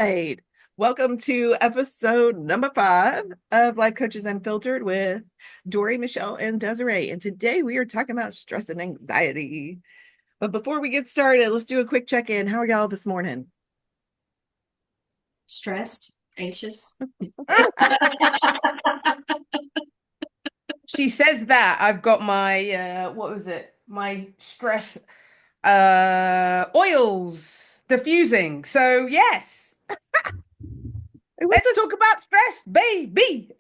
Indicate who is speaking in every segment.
Speaker 1: Right. Welcome to episode number 5 of Life Coaches Unfiltered with Doree, Michelle, and Desiree. And today we are talking about stress and anxiety. But before we get started, let's do a quick check-in. How are y'all this morning?
Speaker 2: Stressed, anxious.
Speaker 3: She says that I've got my what was it? My stress oils diffusing. So yes,
Speaker 1: It was
Speaker 3: let's talk about stress, baby.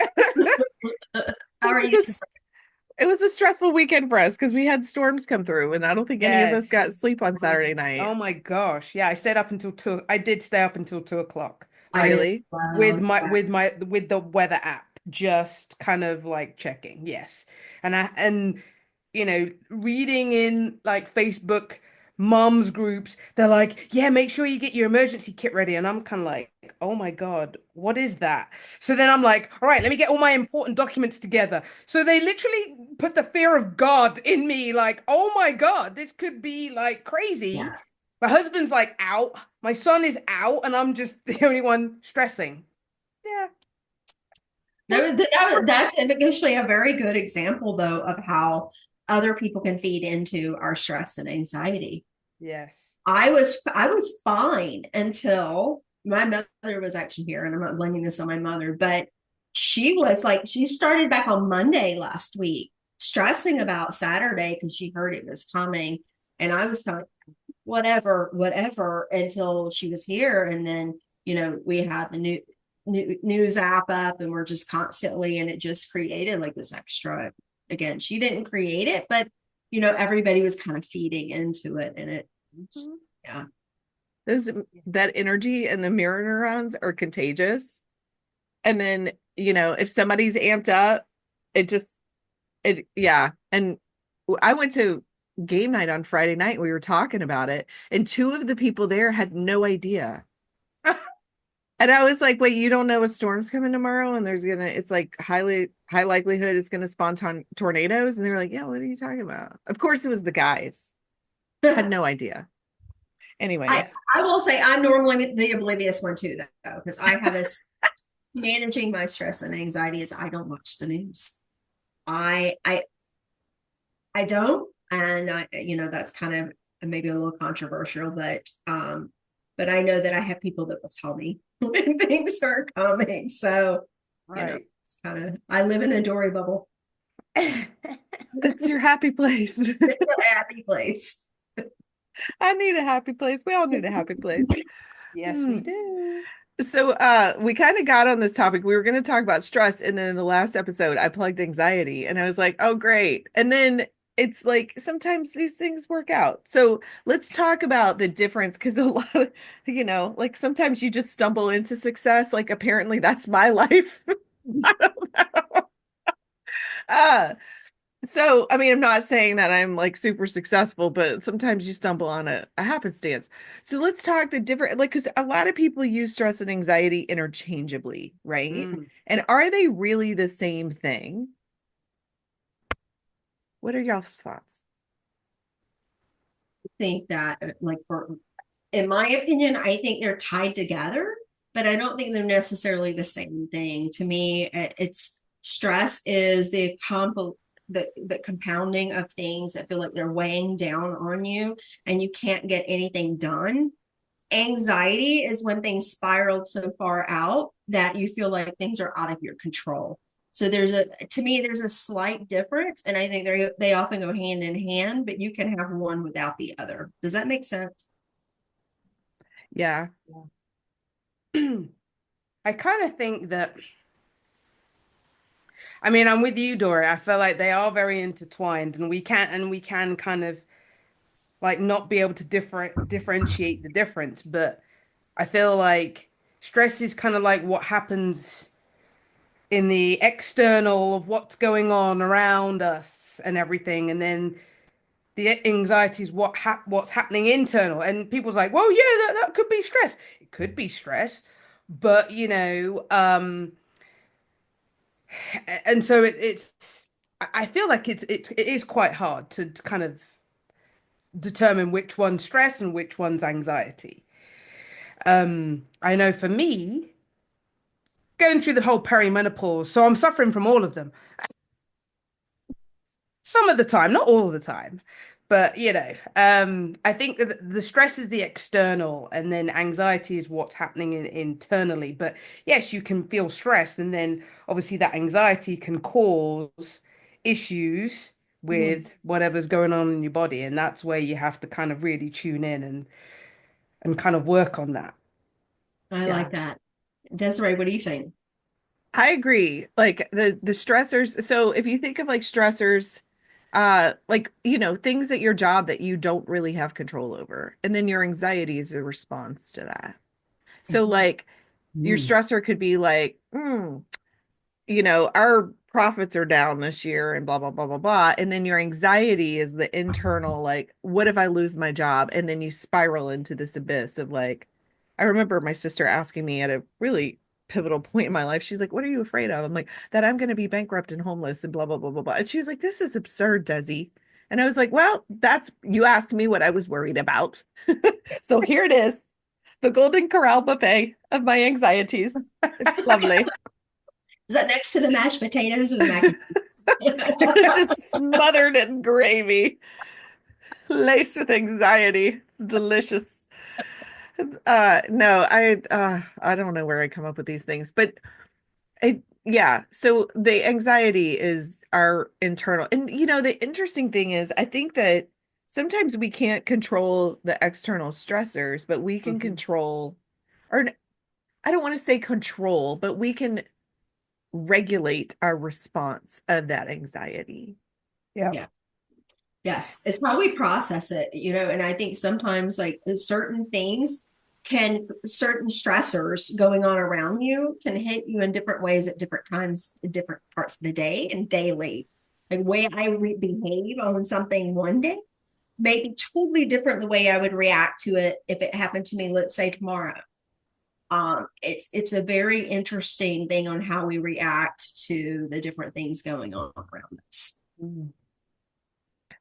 Speaker 2: How are you?
Speaker 1: a it was a stressful weekend for us because we had storms come through, and I don't think any of us
Speaker 3: Yes.
Speaker 1: got sleep on Saturday night.
Speaker 3: Oh my gosh. Yeah, I stayed up until 2. I did stay up until 2 o'clock.
Speaker 2: I did.
Speaker 1: Really?
Speaker 3: With the weather app, just kind of like checking. Yes. And reading in like Facebook moms groups, they're like, yeah, make sure you get your emergency kit ready. And I'm kind of like, oh my God, what is that? So then I'm like, all right, let me get all my important documents together. So they literally put the fear of God in me, like, oh my God, this could be like crazy.
Speaker 2: Yeah.
Speaker 3: My husband's like out, my son is out, and I'm just the only one stressing. Yeah.
Speaker 2: That's actually a very good example, though, of how other people can feed into our stress and anxiety.
Speaker 3: Yes.
Speaker 2: I was fine until my mother was actually here, and I'm not blaming this on my mother, but she started back on Monday last week, stressing about Saturday because she heard it was coming. And I was kind of whatever, whatever, until she was here. And then, we had the news app up, and we're just constantly, and it just created like this extra. Again, she didn't create it, but everybody was kind of feeding into it, and it,
Speaker 3: Mhm.
Speaker 2: yeah.
Speaker 1: Those that energy and the mirror neurons are contagious. And then, if somebody's amped up, it just yeah. And I went to game night on Friday night. We were talking about it, and two of the people there had no idea. And I was like, wait, you don't know a storm's coming tomorrow? And it's like high likelihood it's gonna spawn tornadoes. And they were like, yeah, what are you talking about? Of course it was the guys. Had no idea.
Speaker 2: I
Speaker 1: Anyway,
Speaker 2: I will say I'm normally the oblivious one too, though, because I have a managing my stress and anxiety is I don't watch the news. I don't, and that's kind of maybe a little controversial, but I know that I have people that will tell me when things are coming. So
Speaker 3: Right.
Speaker 2: it's kind of I live in a Dory bubble.
Speaker 1: it's your happy place.
Speaker 2: It's a happy place.
Speaker 1: I need a happy place. We all need a happy place.
Speaker 3: Yes,
Speaker 1: Hmm.
Speaker 3: we do.
Speaker 1: So we kind of got on this topic. We were going to talk about stress, and then in the last episode I plugged anxiety, and I was like, "Oh, great." And then it's like sometimes these things work out. So let's talk about the difference because a lot of, like sometimes you just stumble into success. Like apparently that's my life. I don't know. Uh, so, I mean, I'm not saying that I'm like super successful, but sometimes you stumble on a happenstance. So let's talk the different, like, because a lot of people use stress and anxiety interchangeably, right?
Speaker 3: Mm.
Speaker 1: And are they really the same thing? What are y'all's thoughts?
Speaker 2: I think that in my opinion, I think they're tied together, but I don't think they're necessarily the same thing. To me, it's stress is the compounding of things that feel like they're weighing down on you and you can't get anything done. Anxiety is when things spiral so far out that you feel like things are out of your control. So to me, there's a slight difference, and I think they often go hand in hand, but you can have one without the other. Does that make sense?
Speaker 1: Yeah.
Speaker 3: I kind of think that, I mean, I'm with you, Dory. I feel like they are very intertwined, and we can kind of like not be able to differentiate the difference. But I feel like stress is kind of like what happens in the external of what's going on around us and everything, and then the anxiety is what's happening internal. And people's like, well, yeah, that could be stress. It could be stress, but and so it's. I feel like it is quite hard to kind of determine which one's stress and which one's anxiety. I know for me, going through the whole perimenopause, so I'm suffering from all of them. Some of the time, not all of the time, but I think that the stress is the external, and then anxiety is what's happening internally. But yes, you can feel stressed, and then obviously that anxiety can cause issues
Speaker 2: Mhm.
Speaker 3: with whatever's going on in your body, and that's where you have to kind of really tune in and kind of work on that.
Speaker 2: I
Speaker 3: Yeah.
Speaker 2: like that. Desiree, what do you think?
Speaker 1: I agree. Like the stressors. So if you think of like stressors, like, things at your job that you don't really have control over, and then your anxiety is a response to that. So like your
Speaker 3: Mm.
Speaker 1: stressor could be like, our profits are down this year and blah, blah, blah, blah, blah. And then your anxiety is the internal, like, what if I lose my job? And then you spiral into this abyss of like, I remember my sister asking me at a really pivotal point in my life, she's like, what are you afraid of? I'm like, that I'm going to be bankrupt and homeless and blah, blah, blah, blah, blah. And she was like, this is absurd, Desi. And I was like, well, you asked me what I was worried about. So here it is, the Golden Corral buffet of my anxieties. It's lovely.
Speaker 2: Is that next to the mashed potatoes or the mac and cheese?
Speaker 1: It's just smothered in gravy, laced with anxiety. It's delicious. No, I don't know where I come up with these things, but yeah. So the anxiety is our internal, and the interesting thing is, I think that sometimes we can't control the external stressors, but we can
Speaker 3: Mhm.
Speaker 1: control, or I don't want to say control, but we can regulate our response of that anxiety.
Speaker 3: Yeah.
Speaker 2: Yeah. Yes, it's how we process it, and I think sometimes like certain things certain stressors going on around you can hit you in different ways at different times, in different parts of the day and daily. Like way I behave on something one day may be totally different the way I would react to it if it happened to me, let's say tomorrow. It's a very interesting thing on how we react to the different things going on around us.
Speaker 3: Mm.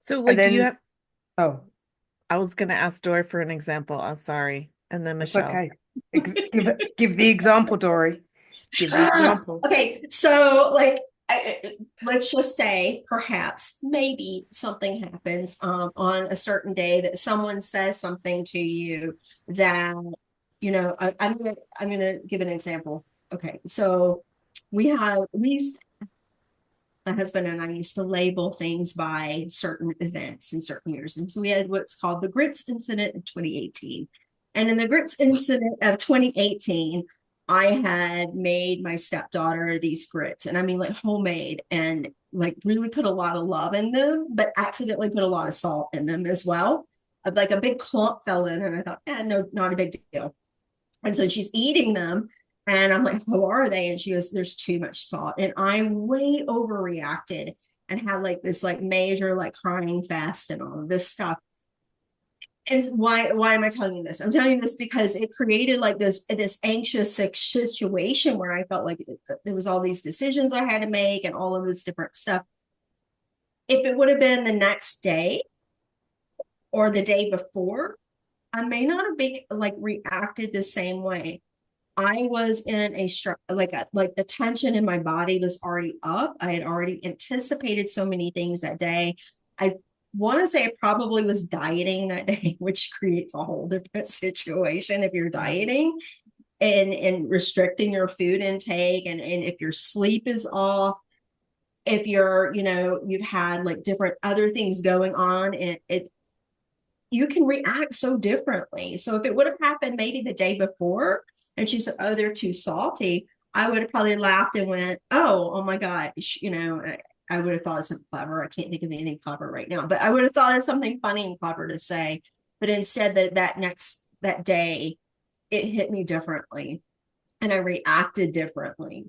Speaker 1: So,
Speaker 3: And
Speaker 1: like, do you
Speaker 3: then,
Speaker 1: have
Speaker 3: oh,
Speaker 1: I was gonna ask Doree for an example. I'm sorry. And then
Speaker 3: that's
Speaker 1: Michelle.
Speaker 3: okay. Give the example, Dory. Give the example.
Speaker 2: Okay, so like let's just say perhaps maybe something happens on a certain day that someone says something to you that I'm gonna give an example. Okay, so we used my husband and I used to label things by certain events in certain years. And so we had what's called the grits incident in 2018. And in the grits incident of 2018, I had made my stepdaughter these grits, and I mean like homemade, and like really put a lot of love in them, but accidentally put a lot of salt in them as well. Like a big clump fell in, and I thought, no, not a big deal. And so she's eating them. And I'm like, how are they? And she goes, there's too much salt. And I way overreacted and had like this like major like crying fest and all of this stuff. And why am I telling you this? I'm telling you this because it created like this anxious situation where I felt like there was all these decisions I had to make and all of this different stuff. If it would have been the next day or the day before, I may not have been like reacted the same way. I was in like the tension in my body was already up. I had already anticipated so many things that day. I want to say I probably was dieting that day, which creates a whole different situation if you're dieting and restricting your food intake, and if your sleep is off, if you've had like different other things going on, and it you can react so differently. So if it would have happened maybe the day before and she said, oh, they're too salty, I would have probably laughed and went, oh my gosh, I would have thought of something clever. I can't think of anything clever right now, but I would have thought of something funny and clever to say. But instead that day, it hit me differently and I reacted differently.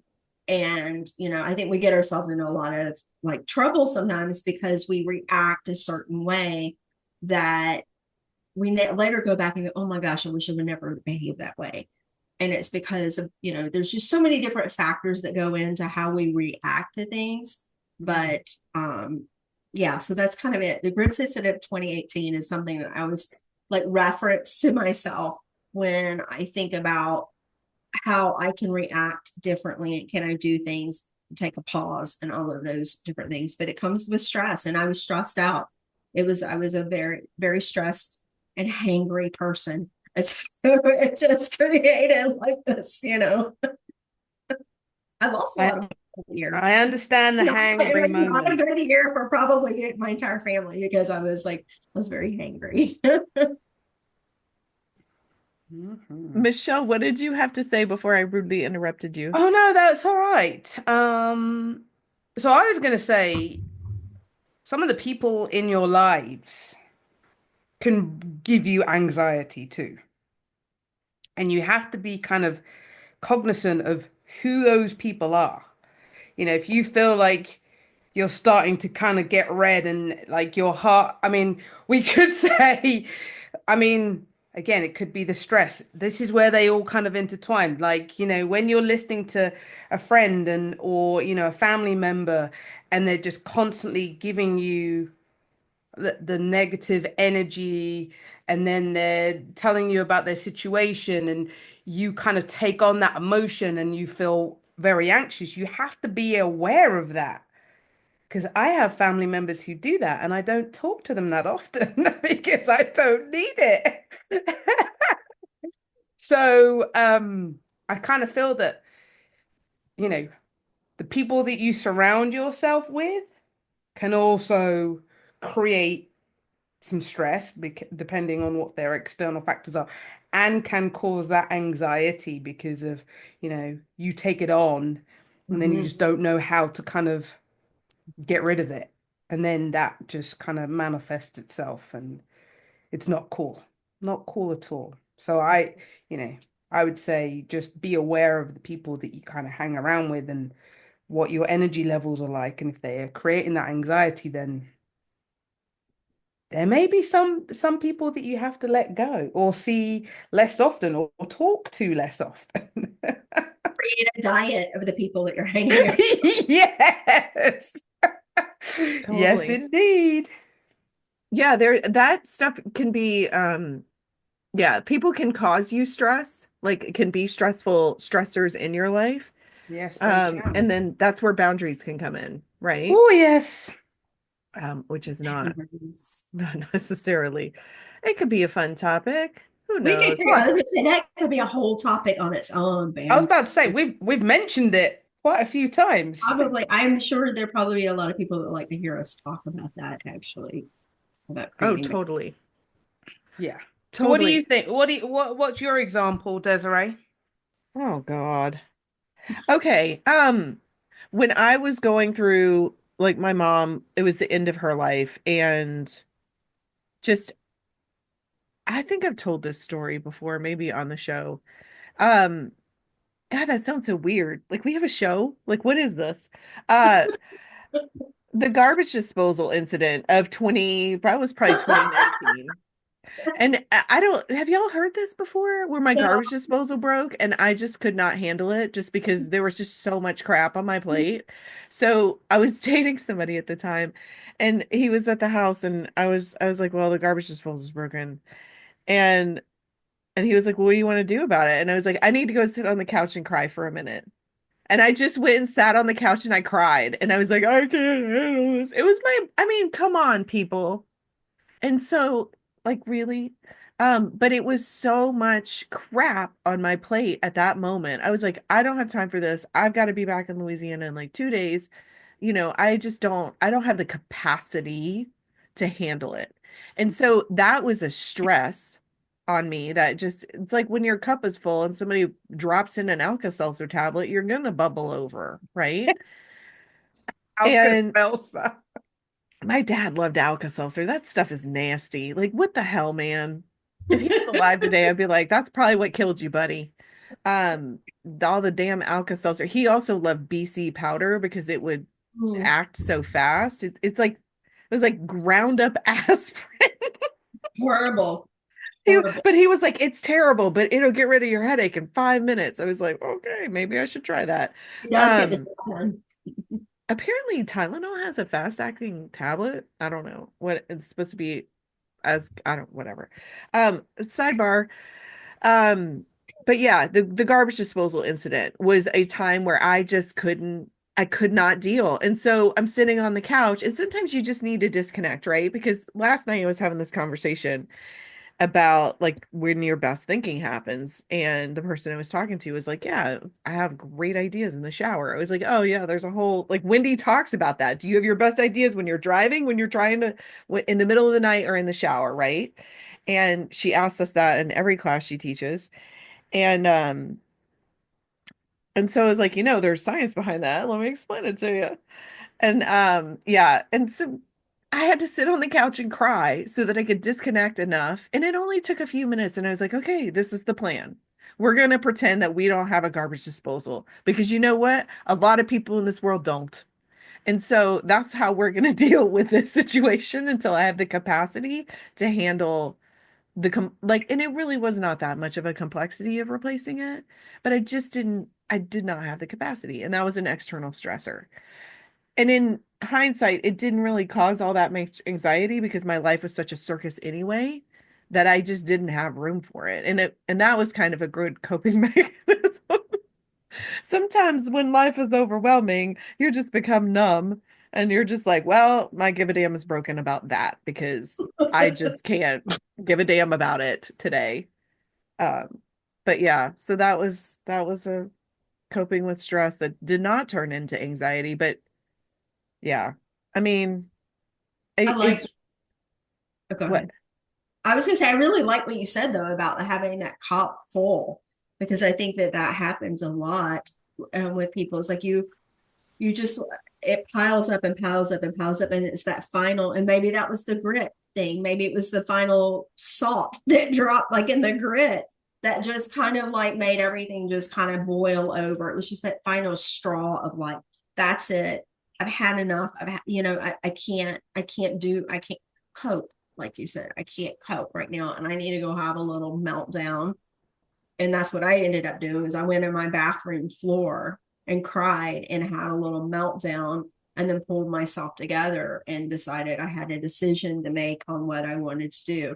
Speaker 2: And, I think we get ourselves into a lot of like trouble sometimes because we react a certain way that we later go back and go, oh my gosh, I wish I would never behave that way. And it's because of, there's just so many different factors that go into how we react to things. But yeah, so that's kind of it. The grid incident of 2018 is something that I was like reference to myself when I think about how I can react differently and can I do things, take a pause and all of those different things. But it comes with stress, and I was stressed out. I was a very, very stressed and hangry person. And so it just created like this, I lost a
Speaker 3: I
Speaker 2: lot of the year.
Speaker 3: I understand the hangry
Speaker 2: Not a
Speaker 3: moment.
Speaker 2: good year for probably my entire family because I was very hangry.
Speaker 3: Mhm.
Speaker 1: Michelle, what did you have to say before I rudely interrupted you?
Speaker 3: Oh no, that's all right. So I was gonna say some of the people in your lives can give you anxiety too. And you have to be kind of cognizant of who those people are. If you feel like you're starting to kind of get red and like your heart, I mean, we could say, I mean, again, it could be the stress. This is where they all kind of intertwine. Like, when you're listening to a friend or, a family member and they're just constantly giving you the negative energy and then they're telling you about their situation and you kind of take on that emotion and you feel very anxious. You have to be aware of that because I have family members who do that and I don't talk to them that often because I don't need it. So I kind of feel that, you know, the people that you surround yourself with can also create some stress depending on what their external factors are and can cause that anxiety because of, you take it on and then you
Speaker 2: Mhm.
Speaker 3: just don't know how to kind of get rid of it. And then that just kind of manifests itself and it's not cool. Not cool at all. So you know, I would say just be aware of the people that you kind of hang around with and what your energy levels are like. And if they're creating that anxiety, then there may be some people that you have to let go or see less often or talk to less often.
Speaker 2: Create a diet of the people that you're hanging around.
Speaker 3: Yes. Yes,
Speaker 1: Totally.
Speaker 3: indeed.
Speaker 1: Yeah, that stuff can be yeah, people can cause you stress, like it can be stressful stressors in your life.
Speaker 3: Yes, they
Speaker 1: And
Speaker 3: can.
Speaker 1: then that's where boundaries can come in, right?
Speaker 3: Oh, yes.
Speaker 1: Which is not
Speaker 2: Boundaries.
Speaker 1: not necessarily. It could be a fun topic. Who
Speaker 2: We could
Speaker 1: knows?
Speaker 2: go on, and that could be a whole topic on its own,
Speaker 3: I was
Speaker 2: boundaries.
Speaker 3: about to say we've mentioned it quite a few times.
Speaker 2: Probably, I'm sure there probably be a lot of people that like to hear us talk about that actually, about
Speaker 1: Oh,
Speaker 2: creating.
Speaker 1: totally.
Speaker 3: Yeah. So what do you
Speaker 1: Totally.
Speaker 3: think? What's your example, Desiree?
Speaker 1: Oh God. Okay. When I was going through like my mom, it was the end of her life and just I think I've told this story before, maybe on the show. Um, God, that sounds so weird. Like we have a show? Like what is this? Uh, the garbage disposal incident of 20, probably was probably 2019. And I don't, have y'all heard this before where my
Speaker 2: No.
Speaker 1: garbage disposal broke and I just could not handle it just because there was just so much crap on my plate. So I was dating somebody at the time and he was at the house and I was like, well, the garbage disposal is broken. And and he was like, well, what do you want to do about it? And I was like, I need to go sit on the couch and cry for a minute. And I just went and sat on the couch and I cried. And I was like, I can't handle this. It was I mean, come on, people. And so, like, really? But it was so much crap on my plate at that moment. I was like, I don't have time for this. I've got to be back in Louisiana in like 2 days. I don't have the capacity to handle it. And so that was a stress on me that just, it's like when your cup is full and somebody drops in an Alka-Seltzer tablet, you're gonna bubble over, right? And
Speaker 3: Alka-Seltzer.
Speaker 1: my dad loved Alka-Seltzer. That stuff is nasty. Like, what the hell, man? If he was alive today, I'd be like, that's probably what killed you, buddy. Um, all the damn Alka-Seltzer. He also loved BC powder because it would
Speaker 2: Mm,
Speaker 1: act so fast. It's like it was like ground up aspirin.
Speaker 2: horrible.
Speaker 1: He,
Speaker 2: Horrible.
Speaker 1: but he was like, it's terrible, but it'll get rid of your headache in 5 minutes. I was like, okay, maybe I should try that.
Speaker 2: It does get the
Speaker 1: Um,
Speaker 2: job done.
Speaker 1: apparently Tylenol has a fast acting tablet. I don't know what it's supposed to be as I don't whatever. Sidebar. Um, but yeah, the garbage disposal incident was a time where I just couldn't, I could not deal. And so I'm sitting on the couch, and sometimes you just need to disconnect, right? Because last night I was having this conversation about like when your best thinking happens, and the person I was talking to was like, yeah, I have great ideas in the shower. I was like, oh yeah, there's a whole, like, Wendy talks about that. Do you have your best ideas when you're driving, when you're trying to, in the middle of the night, or in the shower, right? And she asked us that in every class she teaches. And and so I was like, there's science behind that. Let me explain it to you. And yeah, and so I had to sit on the couch and cry so that I could disconnect enough. And it only took a few minutes, and I was like, okay, this is the plan. We're going to pretend that we don't have a garbage disposal, because you know what? A lot of people in this world don't. And so that's how we're going to deal with this situation until I have the capacity to handle like, and it really was not that much of a complexity of replacing it, but I did not have the capacity, and that was an external stressor. And in hindsight, it didn't really cause all that much anxiety because my life was such a circus anyway, that I just didn't have room for it. And that was kind of a good coping mechanism. Sometimes when life is overwhelming, you just become numb, and you're just like, well, my give a damn is broken about that, because I just can't give a damn about it today. Um, but yeah, so that was a coping with stress that did not turn into anxiety, but yeah. I mean,
Speaker 2: I like,
Speaker 1: it's
Speaker 2: oh, go
Speaker 1: what?
Speaker 2: ahead. I was going to say, I really like what you said though about having that cup full, because I think that that happens a lot with people. It's like you just, it piles up and piles up and piles up, and it's that final, and maybe that was the grit thing. Maybe it was the final salt that dropped like in the grit that just kind of like made everything just kind of boil over. It was just that final straw of like, that's it. I've had enough. I can't cope. Like you said, I can't cope right now, and I need to go have a little meltdown. And that's what I ended up doing, is I went in my bathroom floor and cried and had a little meltdown, and then pulled myself together and decided I had a decision to make on what I wanted to do.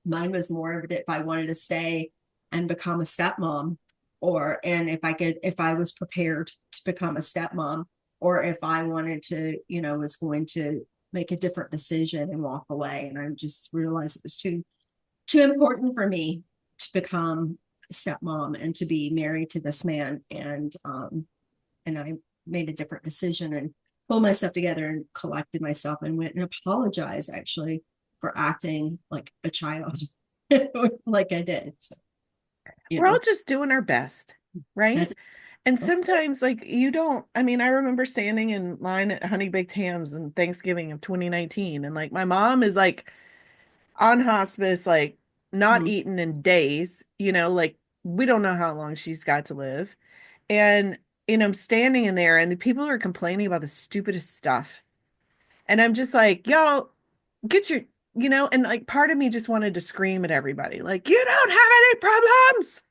Speaker 2: Mine was more of it if I wanted to stay and become a stepmom, or and if I was prepared to become a stepmom, or if I wanted to, was going to make a different decision and walk away. And I just realized it was too important for me to become a stepmom and to be married to this man. And I made a different decision and pulled myself together and collected myself and went and apologized actually for acting like a child like I did. So,
Speaker 1: We're all just doing our best, right?
Speaker 2: that's
Speaker 1: And
Speaker 2: that's it.
Speaker 1: sometimes, like, you don't, I mean, I remember standing in line at Honey Baked Hams in Thanksgiving of 2019, and like my mom is like on hospice, like not
Speaker 2: Mhm.
Speaker 1: eaten in days, like we don't know how long she's got to live. And, I'm standing in there, and the people are complaining about the stupidest stuff. And I'm just like, y'all, get your, and like part of me just wanted to scream at everybody, like, you don't have any problems,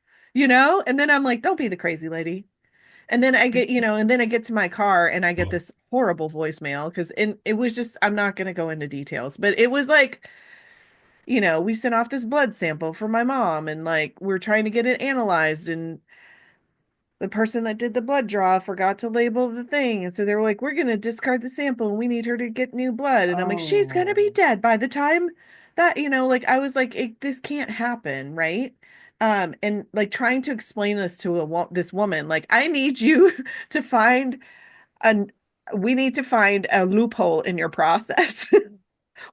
Speaker 1: And then I'm like, don't be the crazy lady. And then I get, and then I get to my car, and I get this horrible voicemail, because it was just, I'm not going to go into details, but it was like, we sent off this blood sample for my mom, and like we're trying to get it analyzed, and the person that did the blood draw forgot to label the thing. And so they were like, we're going to discard the sample, and we need her to get new blood. And I'm like, she's going to be
Speaker 3: Oh.
Speaker 1: dead by the time that, like I was like, this can't happen. Right. And like trying to explain this to this woman, like, I need you to find an, we need to find a loophole in your process.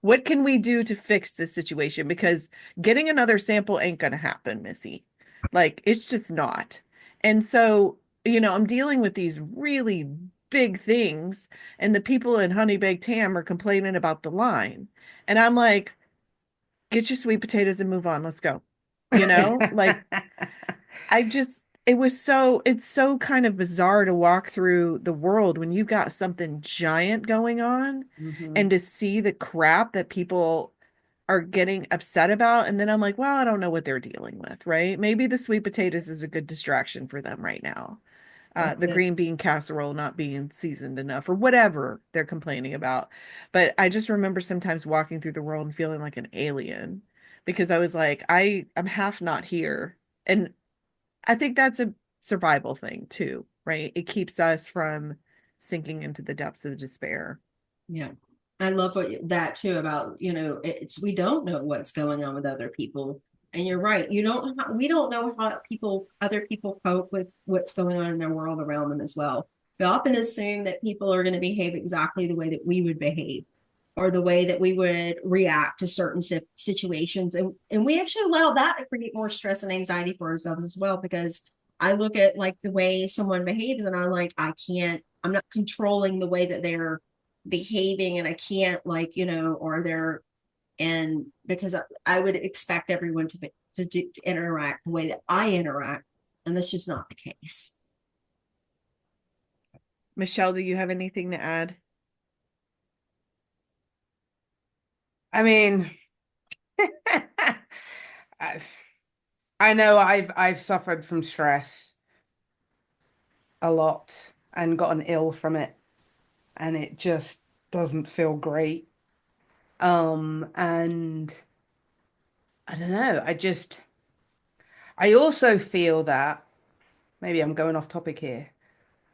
Speaker 1: What can we do to fix this situation? Because getting another sample ain't going to happen, Missy. Like, it's just not. And so, I'm dealing with these really big things, and the people in Honey Baked Ham are complaining about the line. And I'm like, get your sweet potatoes and move on. Let's go. Like, it's so kind of bizarre to walk through the world when you've got something giant going on, and
Speaker 3: Hmm.
Speaker 1: to see the crap that people are getting upset about. And then I'm like, well, I don't know what they're dealing with, right? Maybe the sweet potatoes is a good distraction for them right now.
Speaker 2: That's
Speaker 1: The
Speaker 2: it.
Speaker 1: green bean casserole not being seasoned enough, or whatever they're complaining about. But I just remember sometimes walking through the world and feeling like an alien, because I was like, I'm half not here. And I think that's a survival thing too, right? It keeps us from sinking into the depths of despair.
Speaker 2: Yeah. I love that too about, it's we don't know what's going on with other people. And you're right. We don't know how other people cope with what's going on in their world around them as well. We often assume that people are going to behave exactly the way that we would behave or the way that we would react to certain situations. And we actually allow that to create more stress and anxiety for ourselves as well, because I look at like the way someone behaves and I'm like, I'm not controlling the way that they're behaving and I can't like, or they're, and because I would expect everyone to interact the way that I interact. And that's just not the case.
Speaker 1: Michelle, do you have anything to add?
Speaker 3: I mean, I, I know I've suffered from stress a lot and gotten ill from it, and it just doesn't feel great. And I don't know, I also feel that maybe I'm going off topic here.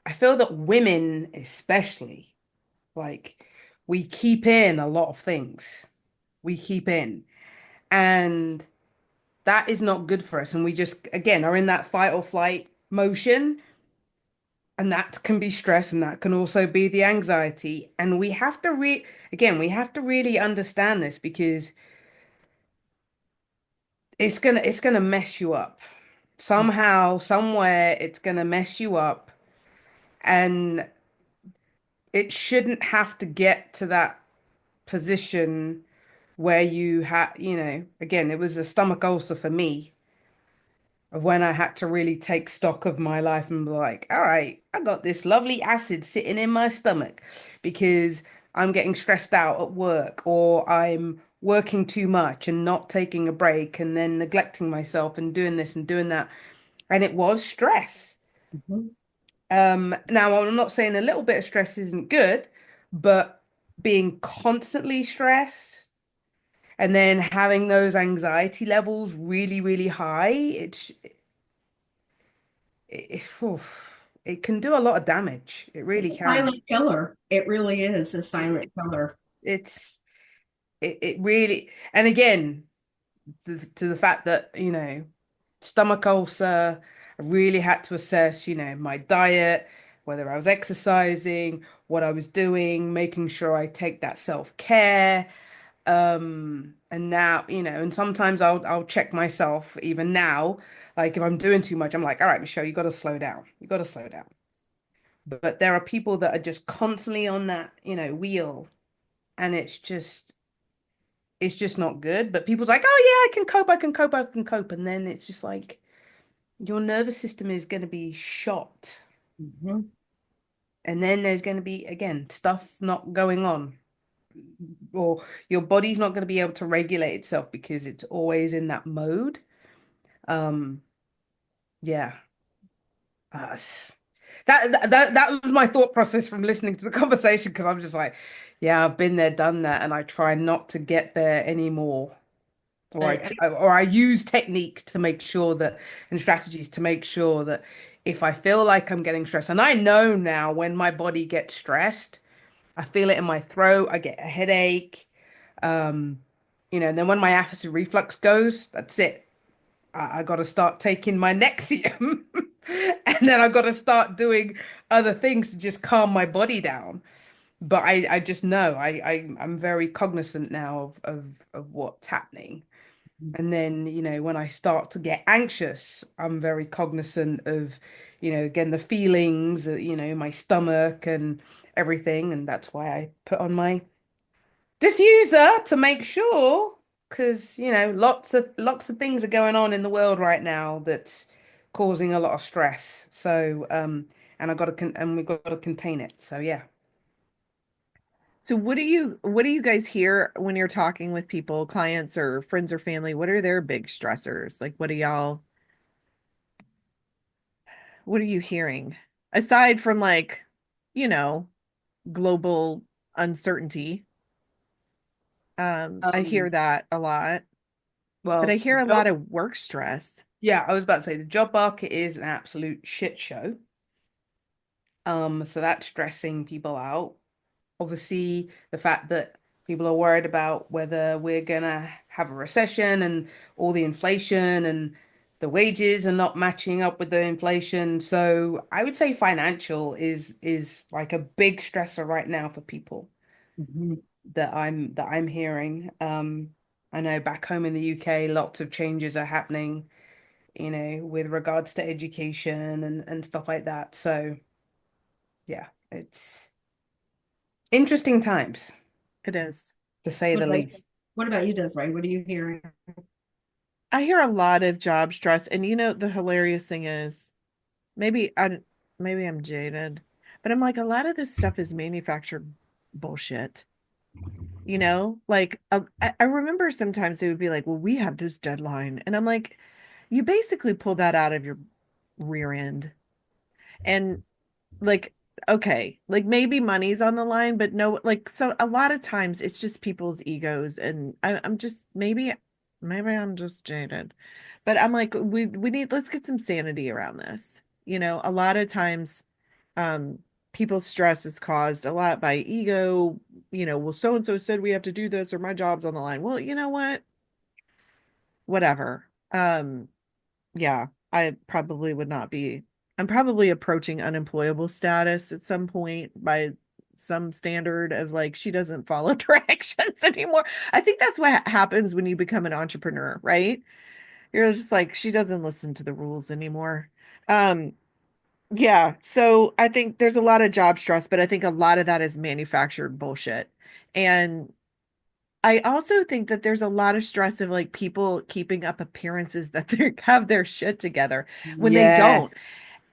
Speaker 3: I feel that women, especially, like we keep in a lot of things. We keep in, and that is not good for us. And we just, again, are in that fight or flight motion. And that can be stress, and that can also be the anxiety. And we have to really understand this because it's gonna mess you up. Somehow, somewhere, it's gonna mess you up. And it shouldn't have to get to that position where again, it was a stomach ulcer for me of when I had to really take stock of my life and be like, all right, I got this lovely acid sitting in my stomach because I'm getting stressed out at work or I'm working too much and not taking a break and then neglecting myself and doing this and doing that. And it was stress.
Speaker 2: Mhm.
Speaker 3: Now I'm not saying a little bit of stress isn't good, but being constantly stressed and then having those anxiety levels really, really high, it can do a lot of damage. It
Speaker 2: It's
Speaker 3: really
Speaker 2: a
Speaker 3: can.
Speaker 2: silent killer. It really is a
Speaker 3: It,
Speaker 2: silent killer.
Speaker 3: it's it really, and again, to the fact that, stomach ulcer, I really had to assess, my diet, whether I was exercising, what I was doing, making sure I take that self-care. And now, and sometimes I'll check myself even now, like if I'm doing too much, I'm like, all right, Michelle, you got to slow down. You got to slow down. But there are people that are just constantly on that, wheel, and it's just not good. But people's like, oh yeah, I can cope, I can cope, I can cope. And then it's just like your nervous system is going to be shot.
Speaker 2: Mhm.
Speaker 3: And then there's going to be, again, stuff not going on, or your body's not going to be able to regulate itself because it's always in that mode. Um, yeah. Uh, that was my thought process from listening to the conversation because I'm just like, yeah, I've been there, done that, and I try not to get there anymore.
Speaker 2: I,
Speaker 3: Or I use techniques to make sure that and strategies to make sure that if I feel like I'm getting stressed, and I know now when my body gets stressed, I feel it in my throat, I get a headache, um, and then when my acid reflux goes, that's it. I got to start taking my Nexium, and then I've got to start doing other things to just calm my body down. But I just know I'm very cognizant now of what's happening. And then, when I start to get anxious, I'm very cognizant of, again, the feelings, my stomach and everything. And that's why I put on my diffuser to make sure, because, lots of things are going on in the world right now that's causing a lot of stress. So, and and we've got to contain it. So, yeah.
Speaker 1: So what do you guys hear when you're talking with people, clients or friends or family? What are their big stressors? Like what are you hearing? Aside from like, you know, global uncertainty. I hear
Speaker 3: Um,
Speaker 1: that a lot, but I
Speaker 3: well,
Speaker 1: hear a lot of work stress.
Speaker 3: Yeah, I was about to say the job market is an absolute shit show. So that's stressing people out. Obviously, the fact that people are worried about whether we're gonna have a recession and all the inflation and the wages are not matching up with the inflation. So I would say financial is like a big stressor right now for people
Speaker 2: Mhm.
Speaker 3: that I'm hearing. I know back home in the UK, lots of changes are happening, with regards to education and stuff like that. So yeah, it's interesting times,
Speaker 1: It is.
Speaker 3: to say
Speaker 2: What
Speaker 3: the
Speaker 2: about
Speaker 3: least.
Speaker 2: what about you, Desiree? What are you hearing?
Speaker 1: I hear a lot of job stress, and the hilarious thing is, maybe I'm jaded, but I'm like, a lot of this stuff is manufactured bullshit. Like I remember sometimes they would be like, well, we have this deadline, and I'm like, you basically pull that out of your rear end. And like, okay, like maybe money's on the line, but no, like, so a lot of times it's just people's egos, and I'm just, maybe I'm just jaded, but I'm like, we need, let's get some sanity around this. A lot of times, um people's stress is caused a lot by ego. Well, so and so said we have to do this, or my job's on the line. Well, you know what, whatever. Yeah, I probably would not be. I'm probably approaching unemployable status at some point by some standard of, like, she doesn't follow directions anymore. I think that's what happens when you become an entrepreneur, right? You're just like, she doesn't listen to the rules anymore. Um, yeah, so I think there's a lot of job stress, but I think a lot of that is manufactured bullshit. And I also think that there's a lot of stress of, like, people keeping up appearances that they have their shit together when they don't.
Speaker 3: Yes.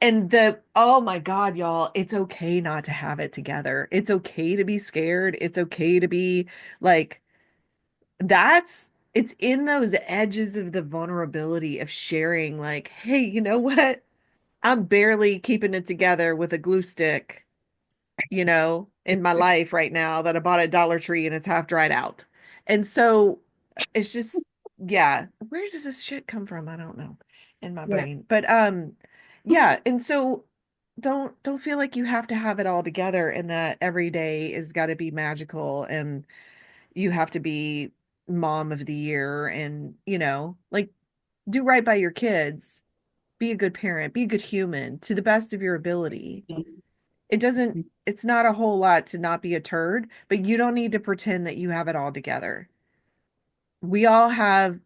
Speaker 1: And oh my God, y'all, it's okay not to have it together. It's okay to be scared. It's okay to be like, it's in those edges of the vulnerability of sharing, like, hey, you know what? I'm barely keeping it together with a glue stick, in my life right now, that I bought at Dollar Tree and it's half dried out. And so it's just, yeah, where does this shit come from? I don't know, in my
Speaker 2: Yeah.
Speaker 1: brain. But yeah, and so don't feel like you have to have it all together, and that every day is got to be magical, and you have to be mom of the year, and like, do right by your kids, be a good parent, be a good human to the best of your ability. it doesn't it's not a whole lot to not be a turd, but you don't need to pretend that you have it all together. We all have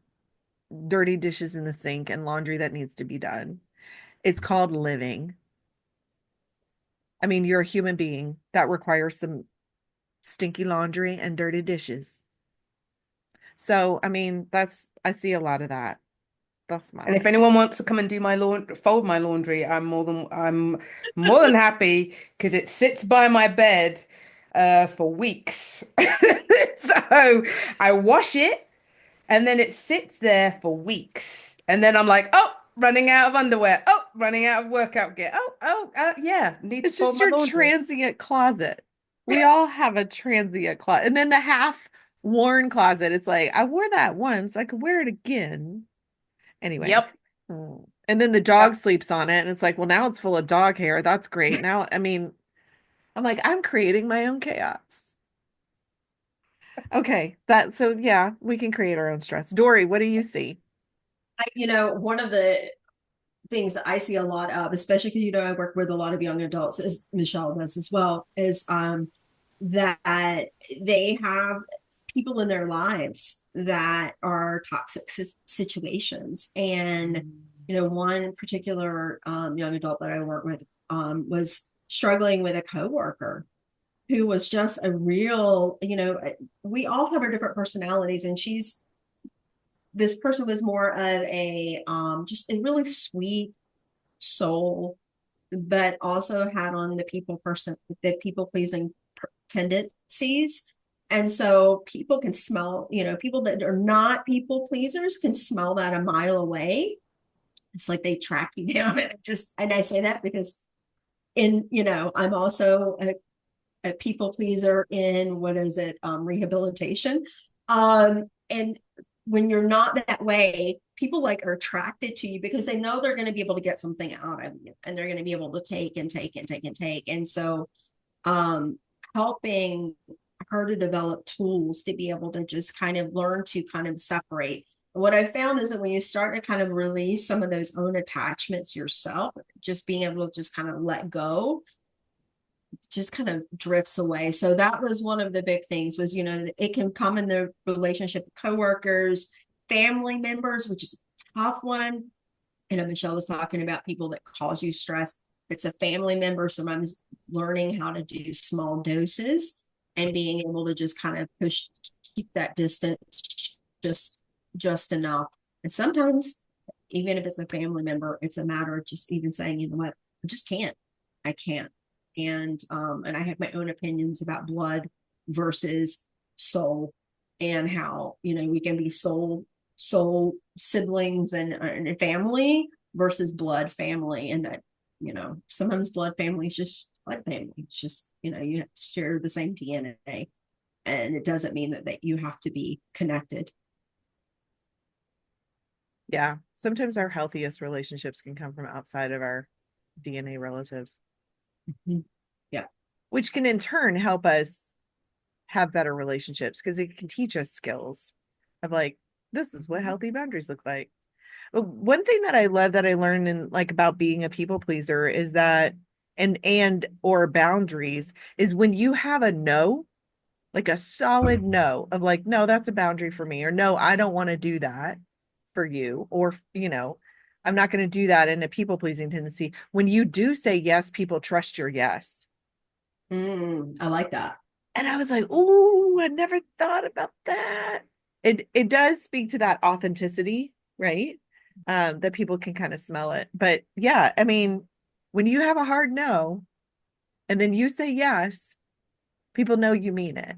Speaker 1: dirty dishes in the sink and laundry that needs to be done. It's called living. I mean, you're a human being that requires some stinky laundry and dirty dishes. So, I mean, I see a lot of that. That's my
Speaker 3: And if
Speaker 1: life.
Speaker 3: anyone wants to come and do my laundry, fold my laundry, I'm more than happy because it sits by my bed for weeks. So I wash it and then it sits there for weeks. And then I'm like, oh, running out of underwear. Oh, running out of workout gear. Yeah, need to
Speaker 1: It's
Speaker 3: fold
Speaker 1: just
Speaker 3: my
Speaker 1: your
Speaker 3: laundry.
Speaker 1: transient closet. We all have a transient closet. And then the half worn closet. It's like, I wore that once. I could wear it again. Anyway.
Speaker 3: Yep.
Speaker 1: And then the
Speaker 3: Yep.
Speaker 1: dog sleeps on it. And it's like, well, now it's full of dog hair. That's great. Now, I mean, I'm like, I'm creating my own chaos. Okay. So yeah, we can create our own stress. Dory, what do you see?
Speaker 2: One of the things that I see a lot of, especially because I work with a lot of young adults, as Michelle does as well, is that they have people in their lives that are toxic situations. And one particular young adult that I work with was struggling with a coworker who was just a real, we all have our different personalities, and this person was more of a just a really sweet soul, but also had on the people pleasing tendencies. And so people can smell, people that are not people pleasers can smell that a mile away. It's like they track you down. And I say that because I'm also a people pleaser in, what is it, rehabilitation. And when you're not that way, people like are attracted to you because they know they're going to be able to get something out of you, and they're going to be able to take and take and take and take. And so helping her to develop tools to be able to just kind of learn to kind of separate. And what I found is that when you start to kind of release some of those own attachments yourself, just being able to just kind of let go, just kind of drifts away. So that was one of the big things was, it can come in the relationship with coworkers, family members, which is a tough one. Michelle was talking about people that cause you stress. It's a family member, sometimes learning how to do small doses and being able to just kind of keep that distance just enough. And sometimes, even if it's a family member, it's a matter of just even saying, you know what, I just can't. I can't. And I have my own opinions about blood versus soul, and how, we can be soul siblings and family versus blood family. And that, sometimes blood family is just blood family. It's just, you share the same DNA, and it doesn't mean that you have to be connected.
Speaker 1: Yeah. Sometimes our healthiest relationships can come from outside of our DNA relatives.
Speaker 2: Mm-hmm. Yeah.
Speaker 1: Which can in turn help us have better relationships, because it can teach us skills of like, this is what healthy boundaries look like. But one thing that I love that I learned in like about being a people pleaser is that and or boundaries is when you have a no, like a solid no of like, no, that's a boundary for me, or no, I don't want to do that for you, or I'm not going to do that in a people pleasing tendency. When you do say yes, people trust your yes.
Speaker 2: I like that.
Speaker 1: And I was like, oh, I never thought about that. It does speak to that authenticity, right? That people can kind of smell it. But yeah, I mean, when you have a hard no and then you say yes, people know you mean it.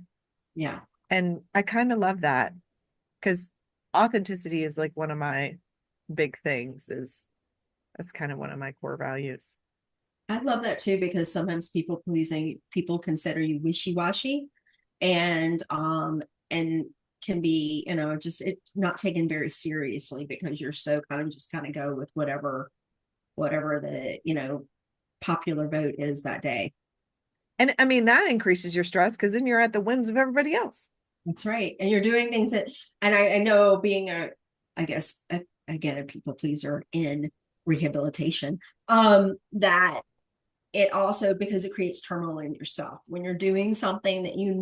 Speaker 2: Yeah.
Speaker 1: And I kind of love that, because authenticity is like one of my big things. That's kind of one of my core values.
Speaker 2: I love that too, because sometimes people pleasing, people consider you wishy-washy, and can be, just not taken very seriously, because you're so kind of go with whatever the popular vote is that day.
Speaker 1: And I mean, that increases your stress, because then you're at the whims of everybody else.
Speaker 2: That's right. And you're doing things that, and I know being again, a people pleaser in rehabilitation, that it also, because it creates turmoil in yourself when you're doing something that you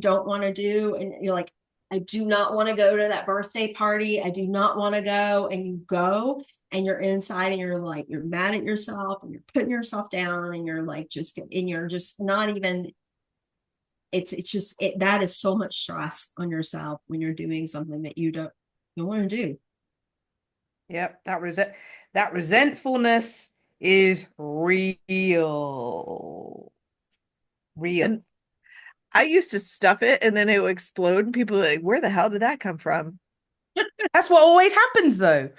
Speaker 2: don't want to do, and you're like, I do not want to go to that birthday party, I do not want to go, and you go, and you're inside, and you're like, you're mad at yourself, and you're putting yourself down, and you're like, you're just not even, that is so much stress on yourself when you're doing something that you don't want to do.
Speaker 3: Yep, that resentfulness is real.
Speaker 1: And I used to stuff it, and then it would explode, and people were like, where the hell did that come from?
Speaker 3: That's what always happens, though.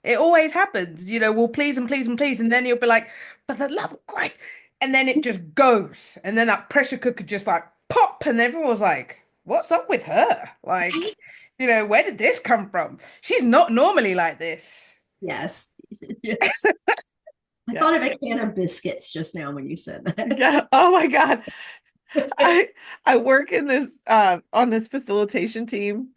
Speaker 3: It always happens. We'll please and please and please, and then you'll be like, for the love of Christ. And then it just goes. And then that pressure cooker just like pop, and everyone's like, what's up with her? Like, where did this come from? She's not normally like this.
Speaker 2: Yes. Yes. I thought of a can of biscuits just now when you said that.
Speaker 1: Yeah. Oh my God. I work in this on this facilitation team,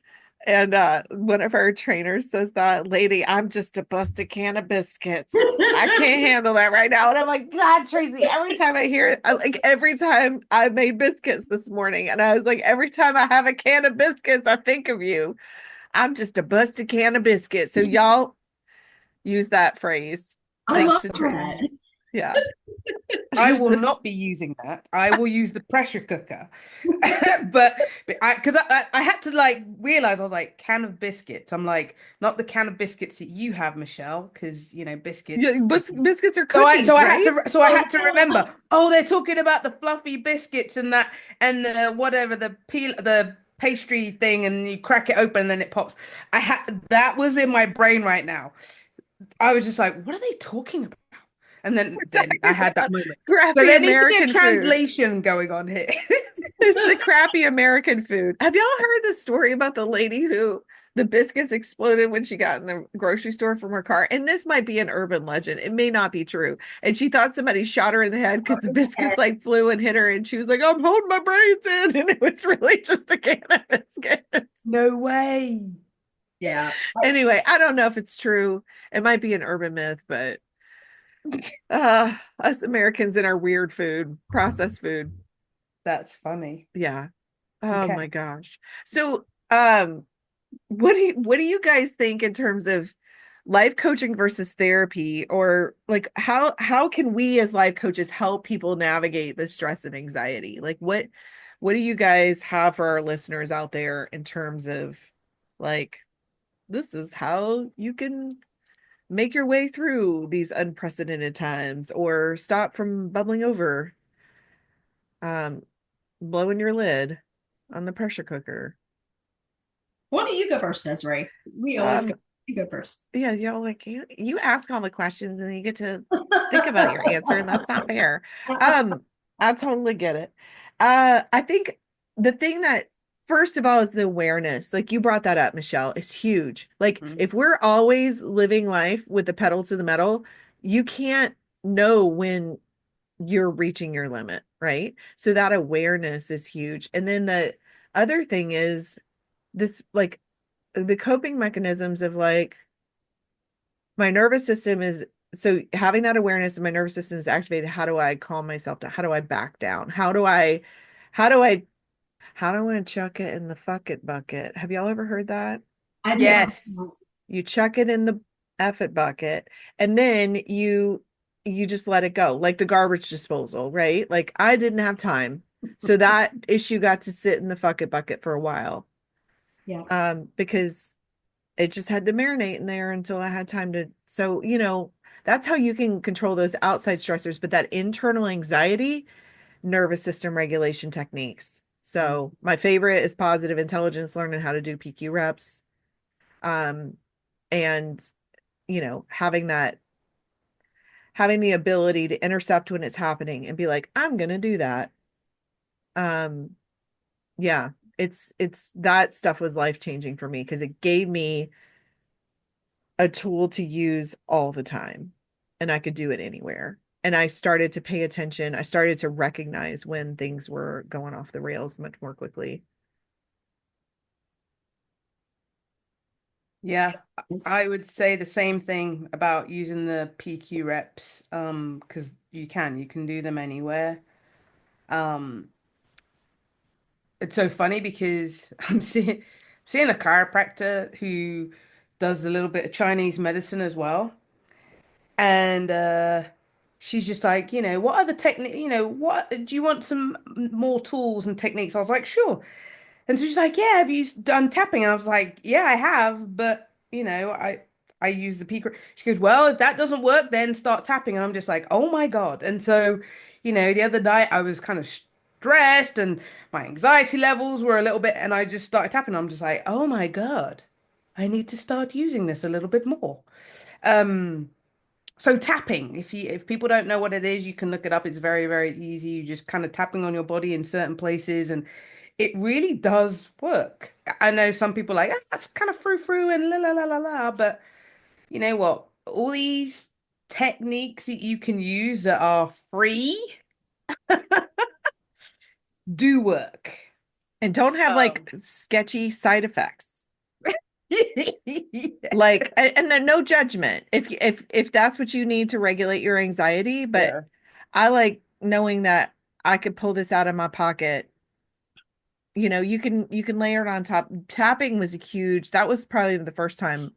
Speaker 1: and one of our trainers says that, lady, I'm just a busted can of biscuits. I can't handle that right now. And I'm like, God, Tracy, every time I hear it, every time I made biscuits this morning, and I was like, every time I have a can of biscuits, I think of you. I'm just a busted can of biscuits. So y'all use that phrase. Thanks to Tracy.
Speaker 2: That.
Speaker 1: Yeah.
Speaker 3: I will not be using that. I will use the pressure cooker. but because I had to like realize, I was like, can of biscuits. I'm like, not the can of biscuits that you have, Michelle, because biscuits.
Speaker 1: Yeah, biscuits are cookies,
Speaker 3: so I
Speaker 1: right?
Speaker 3: had to remember. Oh, they're talking about the fluffy biscuits and that, and the whatever, the pastry thing, and you crack it open and then it pops. That was in my brain right now. I was just like, what are they talking about? And then I had that moment.
Speaker 1: Crappy
Speaker 3: So there
Speaker 1: American
Speaker 3: needs to be a translation going on here.
Speaker 1: This is the crappy American food. Have y'all heard the story about the lady who the biscuits exploded when she got in the grocery store from her car. And this might be an urban legend. It may not be true. And she thought somebody shot her in the head because the biscuits like flew and hit her. And she was like, I'm holding my brains in. And it was really just a can of biscuits.
Speaker 3: No way.
Speaker 2: Yeah.
Speaker 1: Anyway, I don't know if it's true. It might be an urban myth, but us Americans and our weird food, processed food.
Speaker 3: That's funny.
Speaker 1: Yeah. Oh
Speaker 3: Okay.
Speaker 1: my gosh. So, what do you guys think in terms of life coaching versus therapy, or like how can we as life coaches help people navigate the stress and anxiety? Like what do you guys have for our listeners out there in terms of like this is how you can make your way through these unprecedented times or stop from bubbling over, um blowing your lid on the pressure cooker.
Speaker 2: Why don't you go first, Desiree? We always go.
Speaker 1: Um,
Speaker 2: You go first.
Speaker 1: yeah, like you ask all the questions and you get to think about your answer, and that's not fair. Um, I totally get it. I think the thing that first of all is the awareness. Like you brought that up, Michelle, is huge. Like
Speaker 3: Mhm.
Speaker 1: if we're always living life with the pedal to the metal, you can't know when you're reaching your limit, right? So that awareness is huge. And then the other thing is this like the coping mechanisms of like my nervous system is so having that awareness of my nervous system is activated. How do I calm myself down? How do I back down? How do I how do I chuck it in the fuck it bucket? Have y'all ever heard that?
Speaker 2: I did.
Speaker 3: Yes.
Speaker 1: You chuck it in the F it bucket and then you just let it go. Like the garbage disposal, right? Like I didn't have time. So that issue got to sit in the fuck it bucket for a while.
Speaker 2: Yeah.
Speaker 1: Because it just had to marinate in there until I had time to. So, that's how you can control those outside stressors, but that internal anxiety, nervous system regulation techniques. So, my favorite is positive intelligence, learning how to do PQ reps. Um, and, having the ability to intercept when it's happening and be like, I'm going to do that. Um, yeah, it's that stuff was life changing for me because it gave me a tool to use all the time and I could do it anywhere. And I started to pay attention. I started to recognize when things were going off the rails much more quickly.
Speaker 3: Yeah, I would say the same thing about using the PQ reps, because you can do them anywhere. Um, it's so funny because I'm seeing a chiropractor who does a little bit of Chinese medicine as well. And she's just like, what are the technique, what do you want some more tools and techniques? I was like, sure. And so she's like, yeah, have you done tapping? And I was like, yeah, I have, but I use the peak. She goes, well, if that doesn't work, then start tapping. And I'm just like, oh my God. And so, the other night I was kind of stressed and my anxiety levels were a little bit, and I just started tapping. I'm just like, oh my God, I need to start using this a little bit more. Um, so tapping, if people don't know what it is, you can look it up. It's very, very easy. You just kind of tapping on your body in certain places, and it really does work. I know some people are like, "Ah, that's kind of frou-frou and la la la la la," but you know what? All these techniques that you can use that are free do work.
Speaker 1: And don't have like
Speaker 3: Um,
Speaker 1: sketchy side effects.
Speaker 3: yeah.
Speaker 1: Like and no judgment if that's what you need to regulate your anxiety, but
Speaker 3: Yeah.
Speaker 1: I like knowing that I could pull this out of my pocket. You can layer it on top. Tapping was a huge. That was probably the first time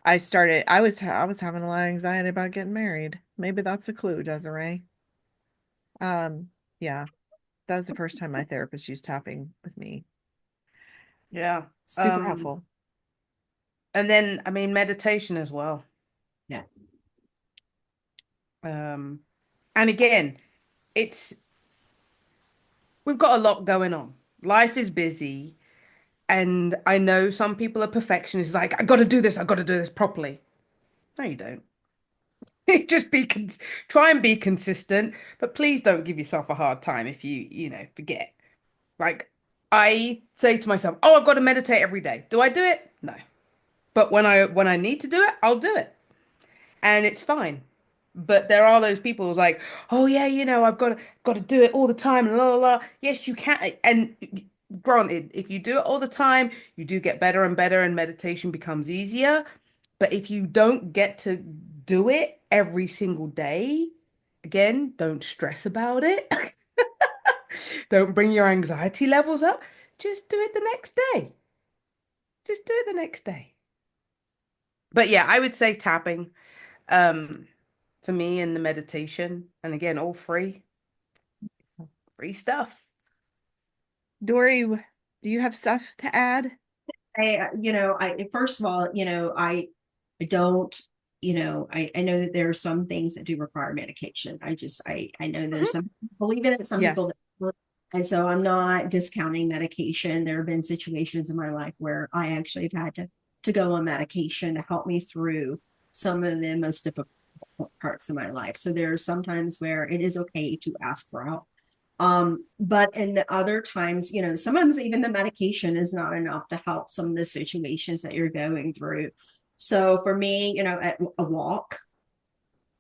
Speaker 1: I started. I was having a lot of anxiety about getting married. Maybe that's a clue, Desiree. Yeah, that was the first time my therapist used tapping with me.
Speaker 3: Yeah.
Speaker 1: Super helpful.
Speaker 3: And then I mean meditation as well.
Speaker 2: Yeah.
Speaker 3: Um, and again, it's we've got a lot going on. Life is busy, and I know some people are perfectionists, like, I got to do this, I got to do this properly. No, you don't. Just try and be consistent, but please don't give yourself a hard time if you forget. Like, I say to myself, oh, I've got to meditate every day. Do I do it? No. But when I need to do it, I'll do it. And it's fine. But there are those people who's like, oh yeah, I've got to do it all the time, and la la la. Yes, you can. And granted, if you do it all the time, you do get better and better, and meditation becomes easier. But if you don't get to do it every single day, again, don't stress about it. Don't bring your anxiety levels up. Just do it the next day. Just do it the next day. But yeah, I would say tapping. Um, for me in the meditation, and again, all free stuff.
Speaker 1: Doree, do you have stuff to add?
Speaker 2: I first of all, I don't, I know that there are some things that do require medication. I know there's
Speaker 3: Mhm.
Speaker 2: some people believe in it, some people
Speaker 1: Yes.
Speaker 2: that don't. And so I'm not discounting medication. There have been situations in my life where I actually have had to go on medication to help me through some of the most difficult parts of my life. So there are sometimes where it is okay to ask for help. But in the other times, sometimes even the medication is not enough to help some of the situations that you're going through. So for me, a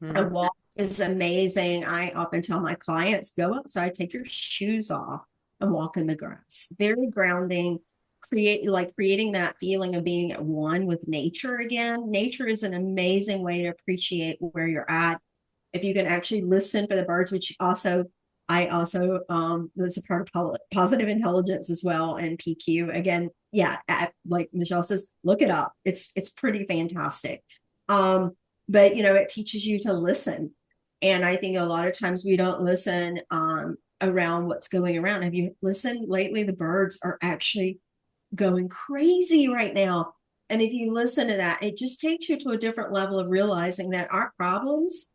Speaker 3: Mm.
Speaker 2: walk is amazing. I often tell my clients, go outside, take your shoes off and walk in the grass. Very grounding, creating that feeling of being at one with nature again. Nature is an amazing way to appreciate where you're at. If you can actually listen for the birds, which also I also was a part of positive intelligence as well, and PQ again. Yeah, like Michelle says, look it up. It's pretty fantastic. But it teaches you to listen, and I think a lot of times we don't listen around what's going around. Have you listened lately? The birds are actually going crazy right now. And if you listen to that, it just takes you to a different level of realizing that our problems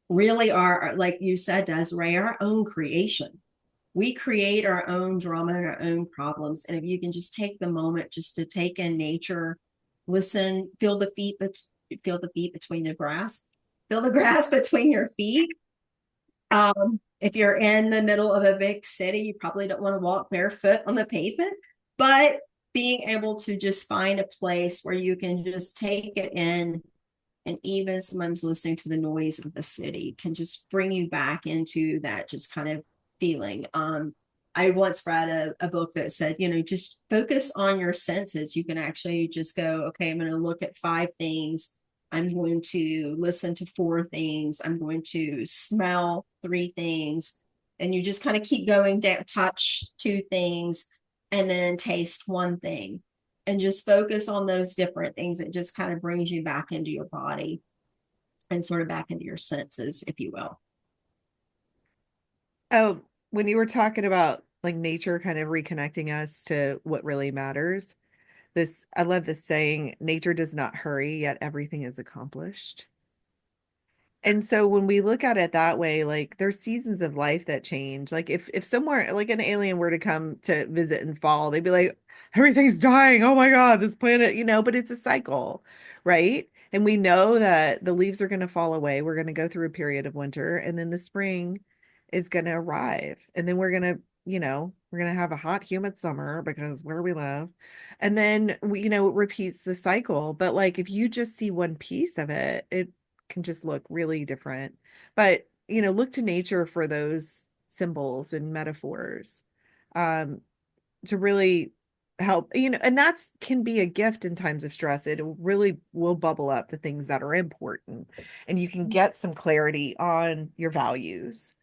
Speaker 2: really are, like you said, Desiree, our own creation. We create our own drama and our own problems. And if you can just take the moment just to take in nature, listen, feel the feet between the grass, feel the grass between your feet. If you're in the middle of a big city, you probably don't want to walk barefoot on the pavement, but being able to just find a place where you can just take it in, and even sometimes listening to the noise of the city can just bring you back into that just kind of feeling. I once read a book that said, just focus on your senses. You can actually just go, okay, I'm going to look at 5 things. I'm going to listen to 4 things. I'm going to smell 3 things. And you just kind of keep going down, touch 2 things, and then taste 1 thing, and just focus on those different things. It just kind of brings you back into your body and sort of back into your senses, if you will.
Speaker 1: Oh, when you were talking about like nature kind of reconnecting us to what really matters, I love this saying, nature does not hurry, yet everything is accomplished. And so when we look at it that way, like there's seasons of life that change. Like if somewhere like an alien were to come to visit in fall, they'd be like, everything's dying. Oh my God, this planet, but it's a cycle, right? And we know that the leaves are going to fall away. We're going to go through a period of winter, and then the spring is going to arrive. And then we're going to have a hot, humid summer because where we live. And then it repeats the cycle. But like if you just see one piece of it, it can just look really different. But, look to nature for those symbols and metaphors um, to really help, and that's can be a gift in times of stress. It really will bubble up the things that are important, and you can get some clarity on your values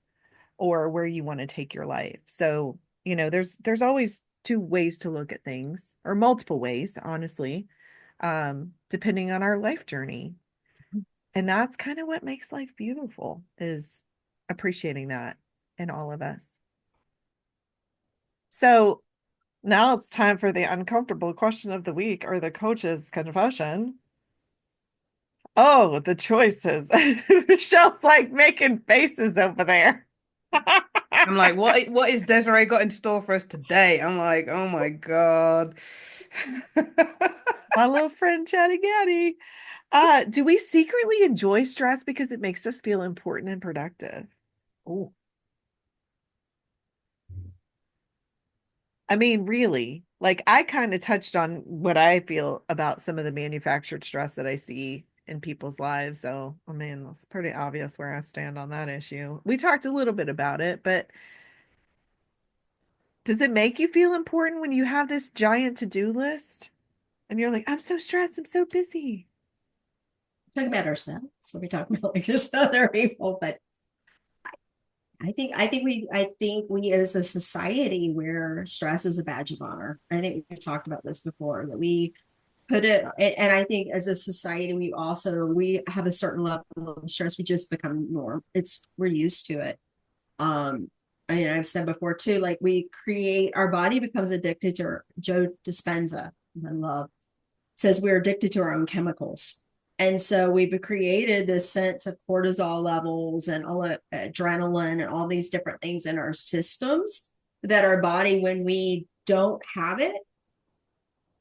Speaker 1: or where you want to take your life. So, there's always two ways to look at things, or multiple ways, honestly, depending on our life journey. And that's kind of what makes life beautiful, is appreciating that in all of us. So now it's time for the uncomfortable question of the week, or the coach's confession. Oh, the choices. Michelle's like making faces over there.
Speaker 3: I'm like, what is Desiree got in store for us today? I'm like, oh my God.
Speaker 1: My little friend Chatty Gaddy. Do we secretly enjoy stress because it makes us feel important and productive? Oh, I mean, really, like I kind of touched on what I feel about some of the manufactured stress that I see in people's lives. So, I mean, it's pretty obvious where I stand on that issue. We talked a little bit about it, but does it make you feel important when you have this giant to-do list and you're like, I'm so stressed, I'm so busy?
Speaker 2: Talking about ourselves when we talk about like just other people, but I think we as a society where stress is a badge of honor. I think we've talked about this before that we put it, and I think as a society we have a certain level of stress. We just become norm. It's we're used to it. Um, I've said before too, like we create our body becomes addicted to Joe Dispenza, I love, says we're addicted to our own chemicals. And so we've created this sense of cortisol levels and all adrenaline and all these different things in our systems that our body, when we don't have it,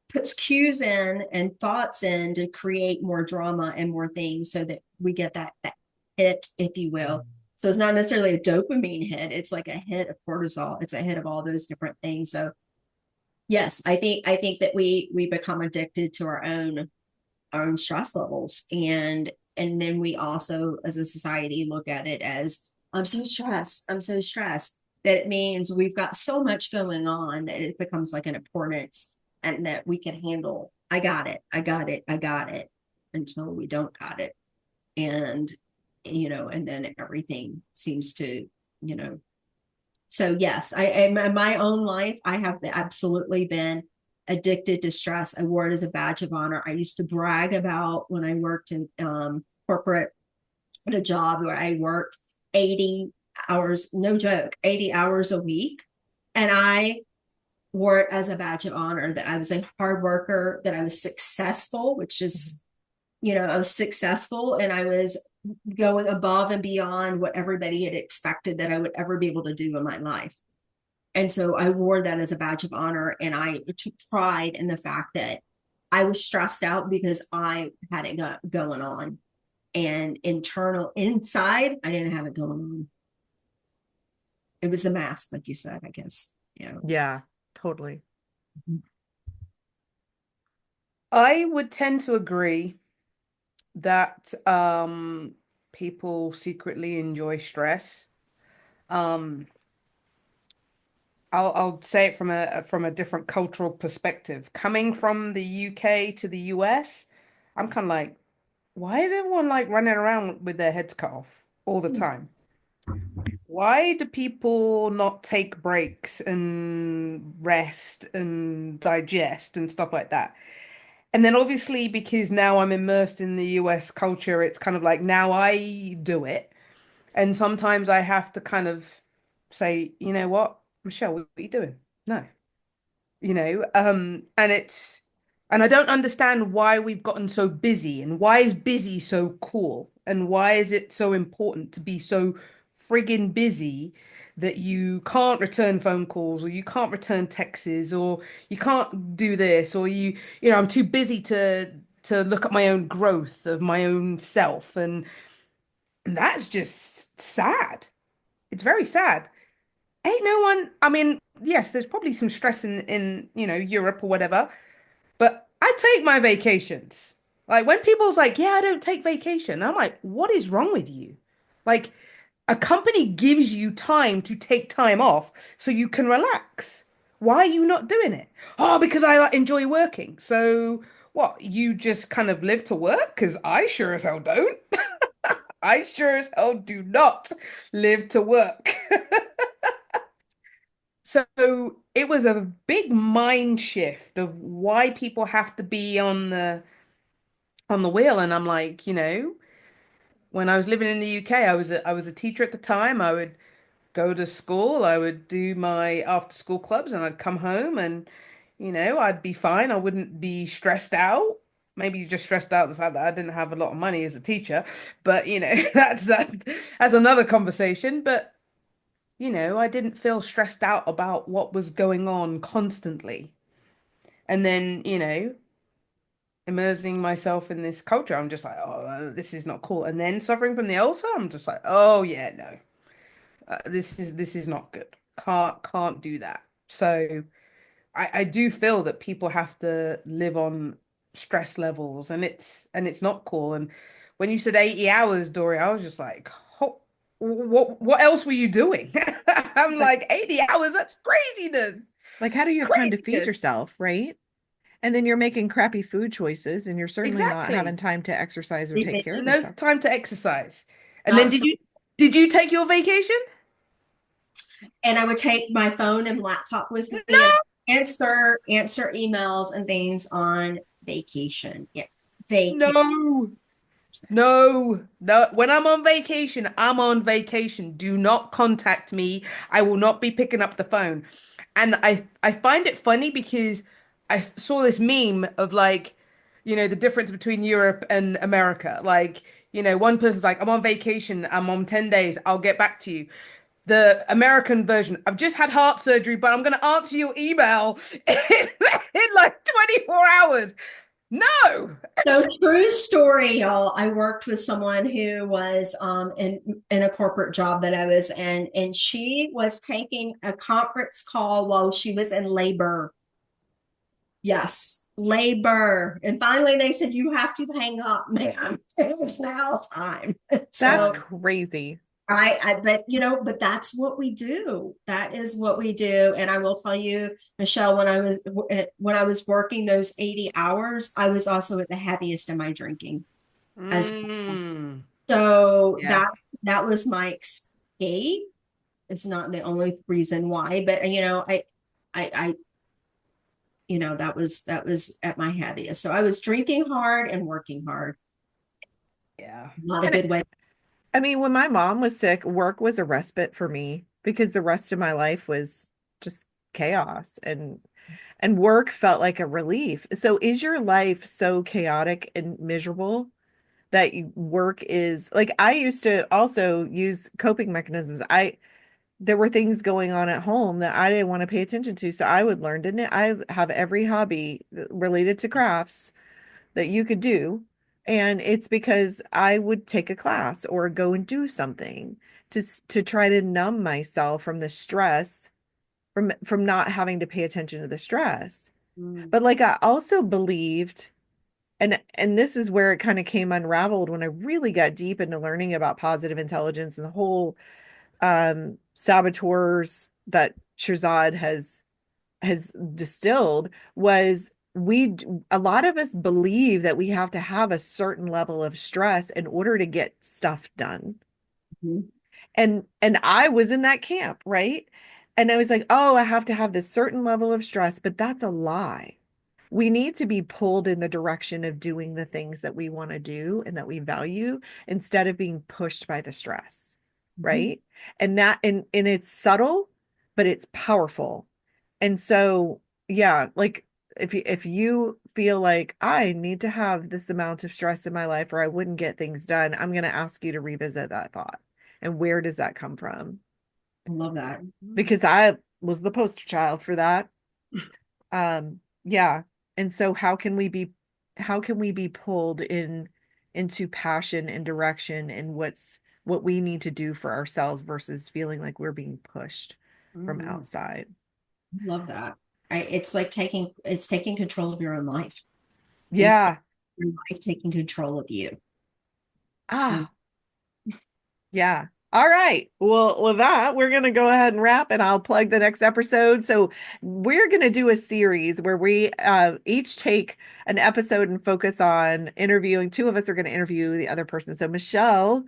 Speaker 2: puts cues in and thoughts in to create more drama and more things so that we get that hit, if you will. So it's not necessarily a dopamine hit, it's like a hit of cortisol, it's a hit of all those different things. So yes, I think that we become addicted to our own stress levels, and then we also as a society look at it as I'm so stressed, that it means we've got so much going on that it becomes like an importance, and that we can handle. I got it, until we don't got it. And and then everything seems to, you know so yes, in my own life, I have absolutely been addicted to stress. I wore it as a badge of honor. I used to brag about when I worked in corporate, at a job where I worked 80 hours, no joke, 80 hours a week. And I wore it as a badge of honor that I was a hard worker, that I was successful, which is, I was successful and I was going above and beyond what everybody had expected that I would ever be able to do in my life. And so I wore that as a badge of honor. And I took pride in the fact that I was stressed out because I had it going on. And inside, I didn't have it going on. It was the mask, like you said, I guess.
Speaker 1: Yeah, totally.
Speaker 3: I would tend to agree that people secretly enjoy stress. Um, I'll say it from a different cultural perspective. Coming from the UK to the US, I'm kind of like, why is everyone like running around with their heads cut off all the time? Why do people not take breaks and rest and digest and stuff like that? And then obviously because now I'm immersed in the US culture, it's kind of like now I do it. And sometimes I have to kind of say, you know what, Michelle, what are you doing? No. And I don't understand why we've gotten so busy and why is busy so cool and why is it so important to be so friggin' busy that you can't return phone calls or you can't return texts or you can't do this or I'm too busy to look at my own growth of my own self and that's just sad. It's very sad. Ain't no one, I mean, yes, there's probably some stress in Europe or whatever, but I take my vacations. Like when people's like, "Yeah, I don't take vacation." I'm like, "What is wrong with you?" Like a company gives you time to take time off so you can relax. Why are you not doing it? Oh, because I like, enjoy working. So what, you just kind of live to work? Because I sure as hell don't. I sure as hell do not live to work. So it was a big mind shift of why people have to be on the wheel. And I'm like, when I was living in the UK, I was a teacher at the time. I would go to school, I would do my after school clubs, and I'd come home and I'd be fine. I wouldn't be stressed out. Maybe just stressed out the fact that I didn't have a lot of money as a teacher, but that's another conversation. But I didn't feel stressed out about what was going on constantly. And then, immersing myself in this culture, I'm just like, oh, this is not cool. And then suffering from the ulcer, I'm just like, oh yeah, no, this is not good. Can't do that. So. I do feel that people have to live on stress levels, and it's not cool. And when you said 80 hours, Dory, I was just like, what else were you doing? I'm
Speaker 1: Like,
Speaker 3: like, 80 hours, that's craziness.
Speaker 1: like how do you have time to feed
Speaker 3: Craziness.
Speaker 1: yourself, right? And then you're making crappy food choices and you're certainly not having
Speaker 3: Exactly.
Speaker 1: time to exercise or take care of
Speaker 3: No
Speaker 1: yourself.
Speaker 3: time to exercise. And then
Speaker 2: Absolutely.
Speaker 3: did you take your vacation?
Speaker 2: And I would take my phone and laptop with me and
Speaker 3: No.
Speaker 2: answer emails and things on vacation. Yeah, vacation.
Speaker 3: No. No, no. When I'm on vacation, I'm on vacation. Do not contact me. I will not be picking up the phone. And I find it funny because saw this meme of like, the difference between Europe and America. Like, one person's like, I'm on vacation, I'm on 10 days, I'll get back to you. The American version, I've just had heart surgery, but I'm gonna answer your email in like 24 hours. No.
Speaker 2: So true story, y'all. I worked with someone who was in a corporate job that I was in, and she was taking a conference call while she was in labor. Yes, labor. And finally they said, you have to hang up, ma'am. It is now time.
Speaker 1: That's
Speaker 2: So
Speaker 1: crazy.
Speaker 2: but but that's what we do. That is what we do. And I will tell you, Michelle, when I was working those 80 hours, I was also at the heaviest in my drinking as well.
Speaker 3: Mm,
Speaker 2: So
Speaker 3: yeah.
Speaker 2: that was my escape. It's not the only reason why, but I that was at my heaviest. So I was drinking hard and working hard.
Speaker 3: Yeah.
Speaker 2: Not a
Speaker 1: And
Speaker 2: good way.
Speaker 1: I mean, when my mom was sick, work was a respite for me because the rest of my life was just chaos and work felt like a relief. So is your life so chaotic and miserable that work is like I used to also use coping mechanisms. There were things going on at home that I didn't want to pay attention to, so I would learn to knit. I have every hobby related to crafts that you could do. And it's because I would take a class or go and do something to try to numb myself from the stress from not having to pay attention to the stress.
Speaker 2: Mm.
Speaker 1: But like I also believed and this is where it kind of came unraveled when I really got deep into learning about positive intelligence and the whole saboteurs that Shirzad has distilled was a lot of us believe that we have to have a certain level of stress in order to get stuff done.
Speaker 2: Mhm.
Speaker 1: And I was in that camp, right? And I was like, "Oh, I have to have this certain level of stress," but that's a lie. We need to be pulled in the direction of doing the things that we want to do and that we value instead of being pushed by the stress,
Speaker 2: Mhm.
Speaker 1: right? And it's subtle, but it's powerful. And so, yeah, like if you feel like I need to have this amount of stress in my life or I wouldn't get things done, I'm going to ask you to revisit that thought. And where does that come from?
Speaker 2: I love that.
Speaker 1: Because I was the poster child for that. Yeah. And so how can we be pulled into passion and direction and what we need to do for ourselves versus feeling like we're being pushed from
Speaker 3: Mhm.
Speaker 1: outside.
Speaker 2: I love that. It's like taking control of your own life instead
Speaker 1: Yeah.
Speaker 2: of your life taking control of you. And
Speaker 1: Ah, yeah. All right. Well, with that, we're going to go ahead and wrap, and I'll plug the next episode. So, we're going to do a series where we each take an episode and focus on interviewing. Two of us are going to interview the other person. So, Michelle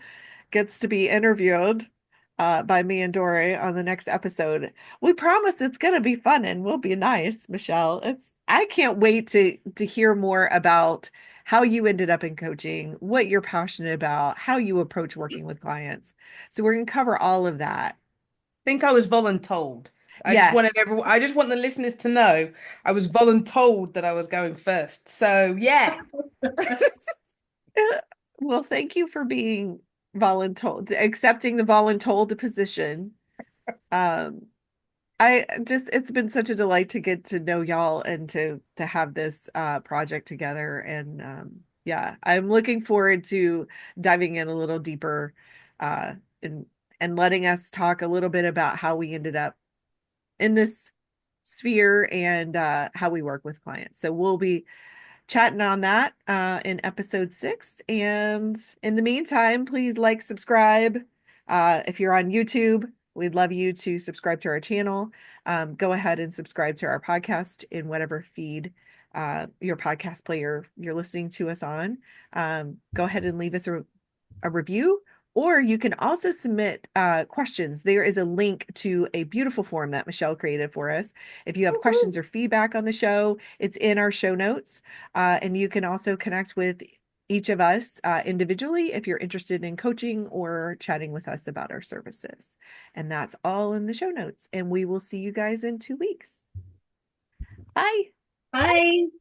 Speaker 1: gets to be interviewed by me and Doree on the next episode. We promise it's going to be fun and we'll be nice, Michelle. I can't wait to hear more about how you ended up in coaching, what you're passionate about, how you approach working with clients. So we're going to cover all of that.
Speaker 3: Think I was voluntold.
Speaker 1: Yes.
Speaker 3: I just want the listeners to know I was voluntold that I was going first. So yeah.
Speaker 1: Well, thank you for being voluntold, accepting the voluntold position. Um, it's been such a delight to get to know y'all and to have this project together. And yeah, I'm looking forward to diving in a little deeper uh and letting us talk a little bit about how we ended up in this sphere and how we work with clients. So we'll be chatting on that in episode 6. And in the meantime, please like, subscribe. If you're on YouTube, we'd love you to subscribe to our channel. Go ahead and subscribe to our podcast in whatever feed your podcast player you're listening to us on. Go ahead and leave us a review, or you can also submit questions. There is a link to a beautiful form that Michelle created for us. If you have questions or feedback on the show, it's in our show notes. And you can also connect with each of us individually if you're interested in coaching or chatting with us about our services. And that's all in the show notes. And we will see you guys in 2 weeks. Bye.
Speaker 2: Bye.